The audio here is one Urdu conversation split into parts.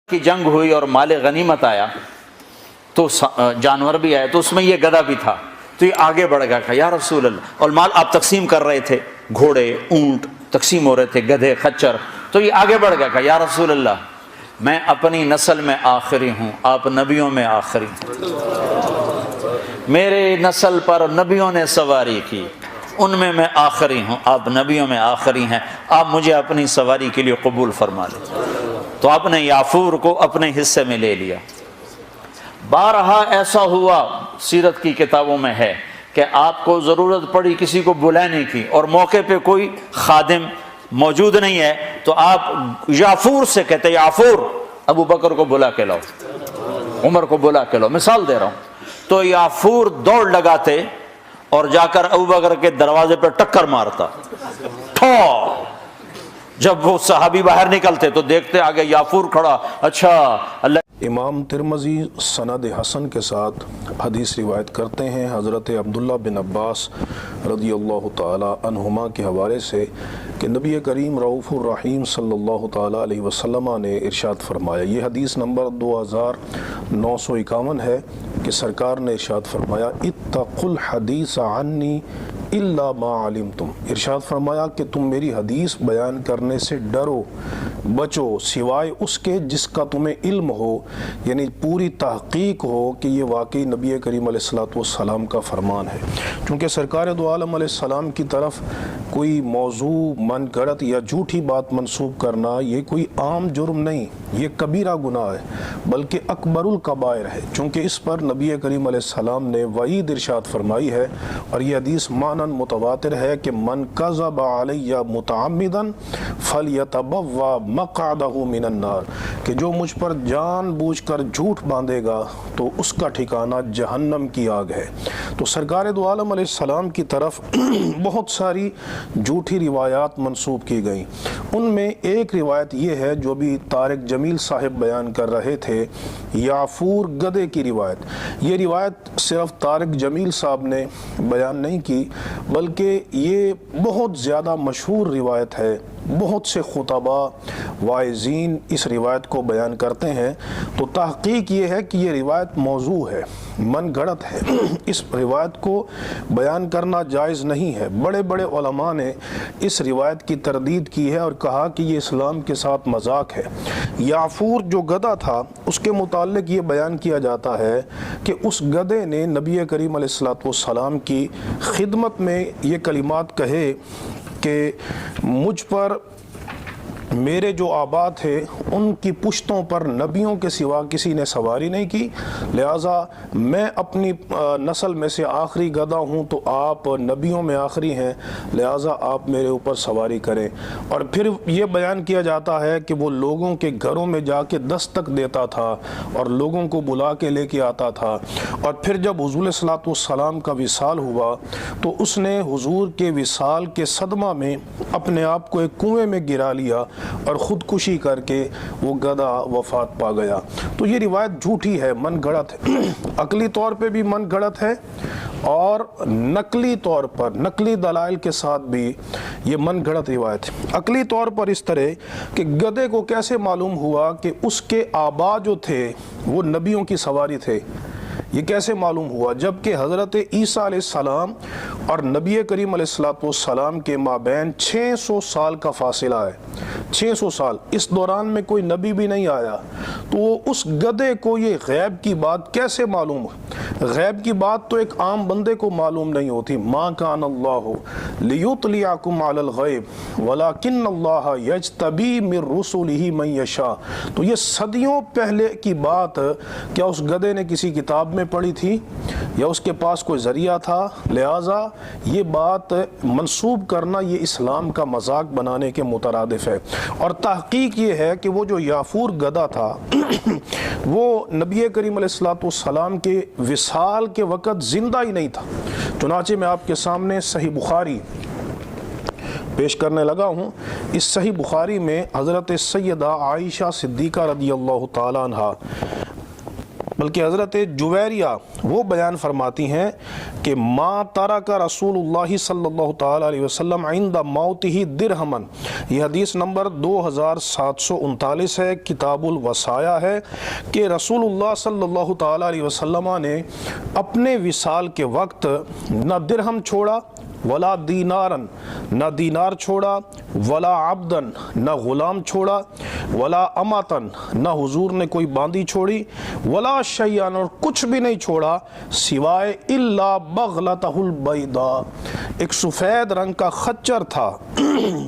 کی جنگ ہوئی اور مال غنیمت آیا تو جانور بھی آئے تو اس میں یہ گدھا بھی تھا، تو یہ آگے بڑھ گیا، کہا یا رسول اللہ، اور مال آپ تقسیم کر رہے تھے، گھوڑے اونٹ تقسیم ہو رہے تھے، گدھے خچر، تو یہ آگے بڑھ گیا، کہا یا رسول اللہ میں اپنی نسل میں آخری ہوں، آپ نبیوں میں آخری ہیں، میرے نسل پر نبیوں نے سواری کی، ان میں آخری ہوں، آپ نبیوں میں آخری ہیں، آپ مجھے اپنی سواری کے لیے قبول فرما لیں۔ تو آپ نے یافور کو اپنے حصے میں لے لیا۔ بارہا ایسا ہوا سیرت کی کتابوں میں ہے کہ آپ کو ضرورت پڑی کسی کو بلانے کی اور موقع پہ کوئی خادم موجود نہیں ہے تو آپ یافور سے کہتے یافور ابو بکر کو بلا کے لاؤ، عمر کو بلا کے لاؤ، مثال دے رہا ہوں۔ تو یافور دوڑ لگاتے اور جا کر ابو بکر کے دروازے پہ ٹکر مارتا، ٹھو، جب وہ صحابی باہر نکلتے تو دیکھتے آگے یافور کھڑا، اچھا اللہ۔ امام ترمذی سند حسن کے ساتھ حدیث روایت کرتے ہیں حضرت عبداللہ بن عباس رضی اللہ تعالی عنہما کے حوالے سے کہ نبی کریم رؤوف الرحیم صلی اللہ تعالی علیہ وسلم نے ارشاد فرمایا، یہ حدیث نمبر 2951 ہے کہ سرکار نے ارشاد فرمایا اتقوا الحدیث عنی الا ما علمتم، ارشاد فرمایا کہ تم میری حدیث بیان کرنے سے ڈرو، بچو سوائے اس کے جس کا تمہیں علم ہو، یعنی پوری تحقیق ہو کہ یہ واقعی نبی کریم علیہ السلام کا فرمان ہے۔ چونکہ سرکار دو عالم علیہ السلام کی طرف کوئی موضوع من گھڑت یا جھوٹی بات منسوب کرنا یہ کوئی عام جرم نہیں، یہ کبیرہ گناہ ہے بلکہ اکبر الکبائر ہے، چونکہ اس پر نبی کریم علیہ السلام نے وعید ارشاد فرمائی ہے، اور یہ حدیث معنن متواتر ہے کہ من کذب علی متعمدا فلیتبوا مقعدہ من النار، کہ جو مجھ پر جان بوجھ کر جھوٹ باندھے گا تو اس کا ٹھکانہ جہنم کی آگ ہے۔ تو سرکار دو عالم علیہ السلام کی طرف بہت ساری جھوٹی روایات منسوب کی گئیں، ان میں ایک روایت یہ ہے جو بھی طارق جمیل صاحب بیان کر رہے تھے، یافور گدھے کی روایت۔ یہ روایت صرف طارق جمیل صاحب نے بیان نہیں کی بلکہ یہ بہت زیادہ مشہور روایت ہے، بہت سے خطباء واعظین اس روایت کو بیان کرتے ہیں۔ تو تحقیق یہ ہے کہ یہ روایت موضوع ہے، من گھڑت ہے، اس روایت کو بیان کرنا جائز نہیں ہے۔ بڑے بڑے علماء نے اس روایت کی تردید کی ہے اور کہا کہ یہ اسلام کے ساتھ مذاق ہے۔ یافور جو گدھا تھا اس کے متعلق یہ بیان کیا جاتا ہے کہ اس گدھے نے نبی کریم علیہ السلام کی خدمت میں یہ کلمات کہے کہ مجھ پر میرے جو آبا تھے ان کی پشتوں پر نبیوں کے سوا کسی نے سواری نہیں کی، لہٰذا میں اپنی نسل میں سے آخری گدھا ہوں تو آپ نبیوں میں آخری ہیں، لہٰذا آپ میرے اوپر سواری کریں۔ اور پھر یہ بیان کیا جاتا ہے کہ وہ لوگوں کے گھروں میں جا کے دستک دیتا تھا اور لوگوں کو بلا کے لے کے آتا تھا، اور پھر جب حضور صلی اللہ علیہ وسلم کا وصال ہوا تو اس نے حضور کے وصال کے صدمہ میں اپنے آپ کو ایک کنویں میں گرا لیا اور خودکشی کر کے وہ گدھا وفات پا گیا۔ تو یہ روایت جھوٹی ہے، من گھڑت ہے، عقلی طور پہ بھی من گھڑت ہے اور نقلی طور پر نقلی دلائل کے ساتھ بھی یہ من گھڑت روایت ہے۔ عقلی طور پر اس طرح کہ گدھے کو کیسے معلوم ہوا کہ اس کے آبا جو تھے وہ نبیوں کی سواری تھے، یہ کیسے معلوم ہوا؟ جبکہ حضرت عیسیٰ علیہ السلام اور نبی کریم علیہ السلام کے مابین 600 سال کا فاصلہ ہے، 600 سال، اس دوران میں کوئی نبی بھی نہیں آیا، تو اس گدھے کو یہ غیب کی بات کیسے معلوم؟ غیب کی بات تو ایک عام بندے کو معلوم نہیں ہوتی۔ ما کان اللہ لیطلعکم علی الغیب ولکن اللہ یجتبی من رسلہ من یشاء۔ تو یہ صدیوں پہلے کی بات کیا اس گدھے نے کسی کتاب میں پڑھی تھی یا اس کے پاس کوئی ذریعہ تھا؟ لہٰذا یہ بات منسوب کرنا یہ اسلام کا مذاق بنانے کے مترادف ہے۔ اور تحقیق یہ ہے کہ وہ جو یافور گدھا تھا وہ نبی کریم علیہ السلام کے وصال کے وقت زندہ ہی نہیں تھا۔ چنانچہ میں آپ کے سامنے صحیح بخاری پیش کرنے لگا ہوں۔ اس صحیح بخاری میں حضرت سیدہ عائشہ صدیقہ رضی اللہ تعالیٰ عنہ بلکہ حضرت جویریہ وہ بیان فرماتی ہیں کہ ما ترک رسول اللہ صلی اللہ تعالیٰ علیہ وسلم عند موتہ درہمن، یہ حدیث نمبر 2739 ہے، کتاب الوصایا ہے، کہ رسول اللہ صلی اللہ تعالیٰ علیہ وسلم نے اپنے وصال کے وقت نہ درہم چھوڑا، ولا دینارن، نہ دینار چھوڑا، ولا عبدن، نہ غلام چھوڑا، ولا اماتن، نہ حضور نے کوئی باندی چھوڑی، ولا شیئن، اور کچھ بھی نہیں چھوڑا سوائے الا بغلتہ البیضاء، ایک سفید رنگ کا خچر تھا،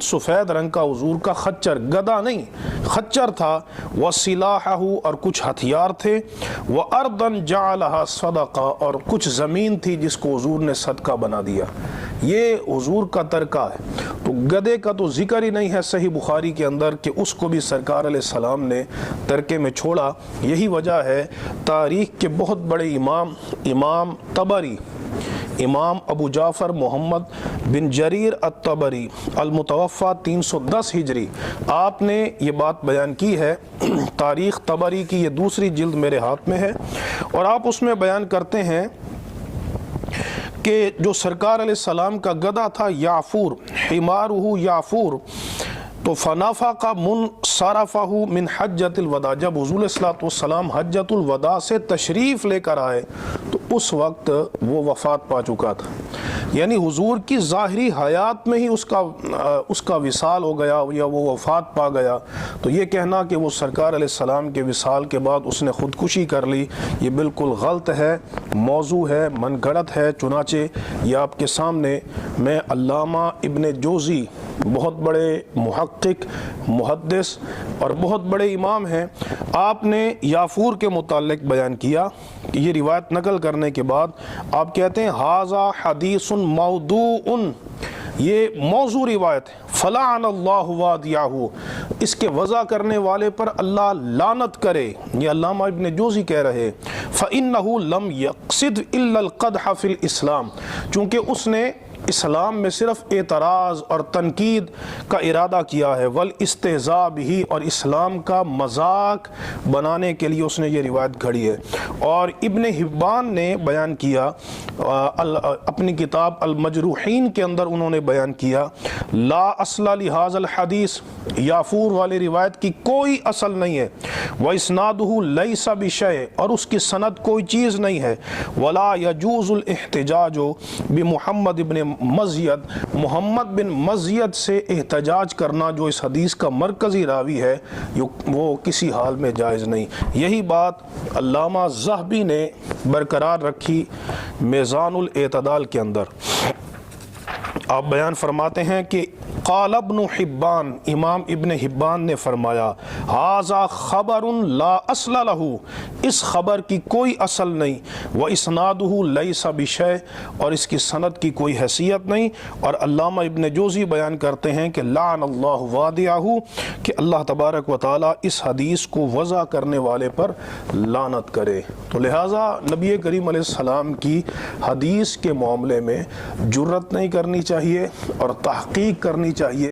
سفید رنگ کا حضور کا خچر، گدا نہیں خچر تھا، وسلاحہ، اور کچھ ہتھیار تھے، وارضا جعلہا صدقہ، اور کچھ زمین تھی جس کو حضور نے صدقہ بنا دیا۔ یہ حضور کا ترکہ ہے۔ تو گدے کا تو ذکر ہی نہیں ہے صحیح بخاری کے اندر کہ اس کو بھی سرکار علیہ السلام نے ترکے میں چھوڑا۔ یہی وجہ ہے تاریخ کے بہت بڑے امام طبری، امام ابو جعفر محمد بن جریر الطبری المتوفى 310 ہجری، آپ نے یہ بات بیان کی ہے، تاریخ طبری کی یہ دوسری جلد میرے ہاتھ میں ہے، اور آپ اس میں بیان کرتے ہیں کہ جو سرکار علیہ السلام کا گدھا تھا یعفور، حمارہ یعفور، تو فنافق منصرفہ من حجۃ الوداع، جب حضور علیہ الصلوۃ والسلام حجۃ الوداع سے تشریف لے کر آئے تو اس وقت وہ وفات پا چکا تھا، یعنی حضور کی ظاہری حیات میں ہی اس کا وصال ہو گیا یا وہ وفات پا گیا۔ تو یہ کہنا کہ وہ سرکار علیہ السلام کے وصال کے بعد اس نے خودکشی کر لی، یہ بالکل غلط ہے، موضوع ہے، من گھڑت ہے۔ چنانچہ یہ آپ کے سامنے میں علامہ ابن جوزی، بہت بڑے محقق، محدث اور بہت بڑے امام ہیں، آپ نے یافور کے متعلق بیان کیا، یہ روایت نقل کرنے کے بعد آپ کہتے ہیں ھذا حدیث موضوع، یہ موضوع روایت ہے، فلعن اللہ وادیہ، اس کے وضع کرنے والے پر اللہ لعنت کرے، یہ علامہ ابن جوزی کہہ رہے، فإنہ لم یقصد الا القدح فی الاسلام، چونکہ اس نے اسلام میں صرف اعتراض اور تنقید کا ارادہ کیا ہے، والاستہزاء بہ، اور اسلام کا مذاق بنانے کے لیے اس نے یہ روایت گھڑی ہے۔ اور ابن حبان نے بیان کیا اپنی کتاب المجروحین کے اندر، انہوں نے بیان کیا لا اصل لہذا الحدیث، یافور والی روایت کی کوئی اصل نہیں ہے، واسنادہ لیس بشیء، اور اس کی سند کوئی چیز نہیں ہے، ولا یجوز الاحتجاج بمحمد ابن مزید، محمد بن مزید سے احتجاج کرنا جو اس حدیث کا مرکزی راوی ہے وہ کسی حال میں جائز نہیں۔ یہی بات علامہ ذہبی نے برقرار رکھی میزان الاعتدال کے اندر۔ آپ بیان فرماتے ہیں کہ قال ابن حبان، امام ابن حبان نے فرمایا ھذا خبر لا اصل لہ، اس خبر کی کوئی اصل نہیں، واسنادہ لیس بشیء، اور اس کی سند کی کوئی حیثیت نہیں۔ اور علامہ ابن جوزی بیان کرتے ہیں کہ لعن اللہ وادیہ، کہ اللہ تبارک و تعالی اس حدیث کو وضع کرنے والے پر لعنت کرے۔ تو لہٰذا نبی کریم علیہ السلام کی حدیث کے معاملے میں جرت نہیں کرنی چاہیے اور تحقیق کرنی چاہیے۔